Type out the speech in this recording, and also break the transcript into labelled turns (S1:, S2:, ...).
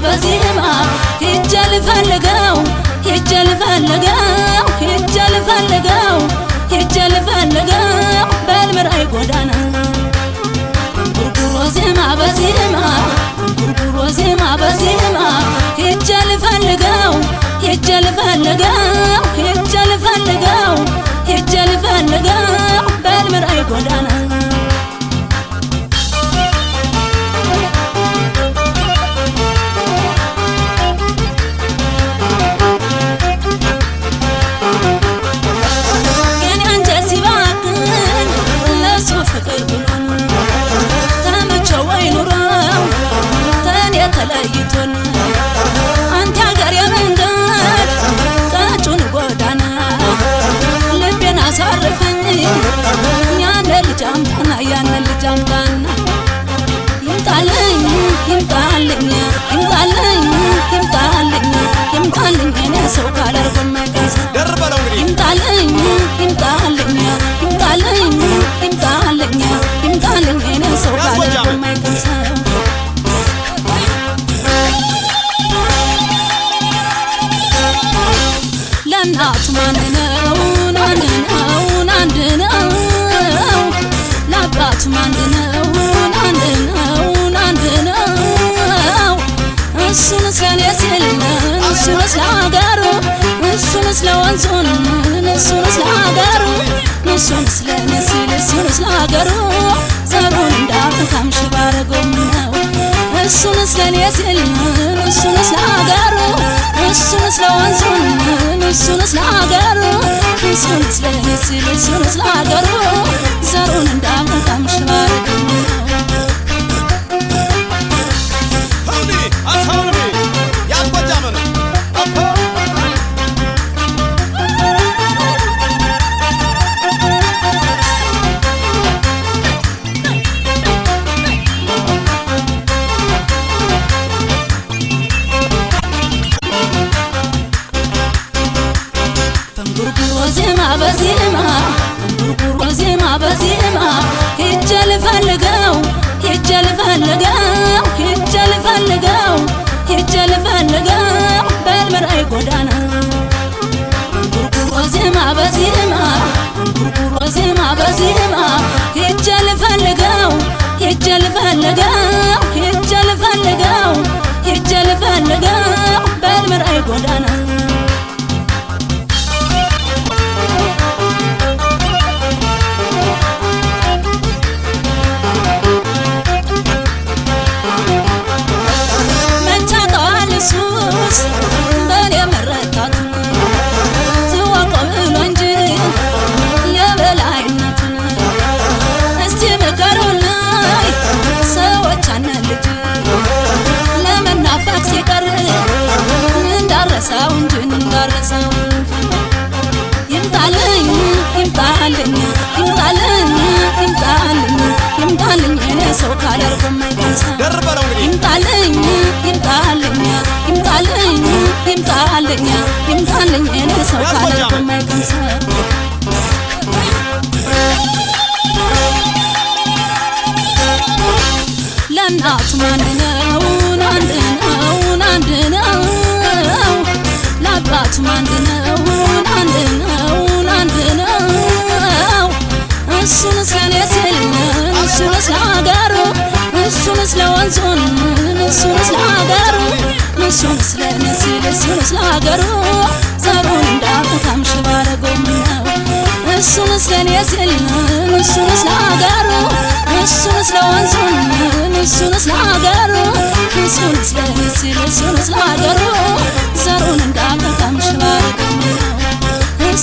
S1: በዜማ ሄጄ ልፈልገው ሄጄ ልፈልገው ሄጄ ልፈልገው ሄጄ ልፈልገው በልምራይ ጎዳና ጉርጉሮ ዜማ በዜማ ጉርጉሮ ዜማ በዜማ ሄጄ ልፈልገው ሄጄ ልፈልገው ሄጄ ልፈልገው ሄጄ ልፈልገው በልምራይ ጎዳና ተለይቶን አንተ ሀገር የመንገድ ቀጩን ጎዳና ልቤን አሳርፈኝ ያነ ልጅ አምጣና ያነ ልጅ አምጣና ይምጣልኝ ይምጣልኝ ይምጣልኝ ይምጣልኝ ይምጣልኝ እኔ ሰው ካላርጎም አይቀርስ
S2: ደርበለው እንግዲህ
S1: ይምጣልኝ ይምጣልኝ ይምጣልኝ ይምጣልኝ ይምጣልኝ እኔ ሰው ካላርጎም አይቀርስ ለናቱ ማንነው ናንነው ናንነው ለአባቱ ማንነው ናንነው ናንነው እሱን ስለኔ ሲል እሱን ስለሀገሩ እሱን ስለወንዙን እሱን ስለሀገሩ እሱን ስለኔ ሲል እሱን ስለሀገሩ ዘሩን እንዳብታም ሽባረጎም ነው እሱን ስለኔ ሲል እሱን ስለሀገሩ እሱን ስለወንዙን እሱን ስለሀገሩ እሱን ስለኔ ሲል እሱን ስለሀገሩ ዘሩን እንዳብታም ሽባረጎም ነው
S2: ሆኒ አሳውልሚ ያስቆጃመነ
S1: በዜማ ጉርጉሮ ዜማ በዜማ ሄጄ ልፈልገው ሄጄ ልፈልገው ሄጄ ልፈልገው ሄጄ ልፈልገው በልምራይ ጎዳና ጉርጉሮ ዜማ በዜማ ጉርጉሮ ዜማ በዜማ ሄጄ ልፈልገው ሄጄ ልፈልገው ሄጄ ልፈልገው ሄጄ ልፈልገው በልምራይ ጎዳና በኔ መረታቱን ትወቀው ብሎ እንጂ የበላይነቱን እስቲ ምከሩልኝ ሰዎች አነ ልጅ ለመናፈቅ ሲቀር እንዳረሳው እንጂ እንዳረሳው ይምጣልኝ ይምጣልኝ ይምጣልኝ ይምጣልኝ ይምጣልኝ እኔ ሰው ካላርጎም አይቀርስ
S2: ደርበለው እንግዲህ
S1: ይምጣልኝ ይምጣልኝ ይምጣልኝ ይምጣልኝ ይምጣልኝ እኔ ሰው ካላርጎም አይቀርስ ለናቱ ማንነው ናንደነው ናንደነው ለአባቱ ማንደነው ናንደነው ናንደነው እሱን ስለኔ ሲል እሱን ስለሀገሩ እሱን ስለወንዙን እሱን ስለሀገሩ እሱን ስለኔ ሲል እሱን ስለሀገሩ ዘሩን እንዳብታም ሽባረጎም ነው እሱን ስለኔ ሲል እሱን ስለሀገሩ እሱን ስለወንዙን እሱን ስለሀገሩ እሱን ስለኔ ሲል እሱን ስለሀገሩ ዘሩን እንዳብታም ሽባረጎም ነው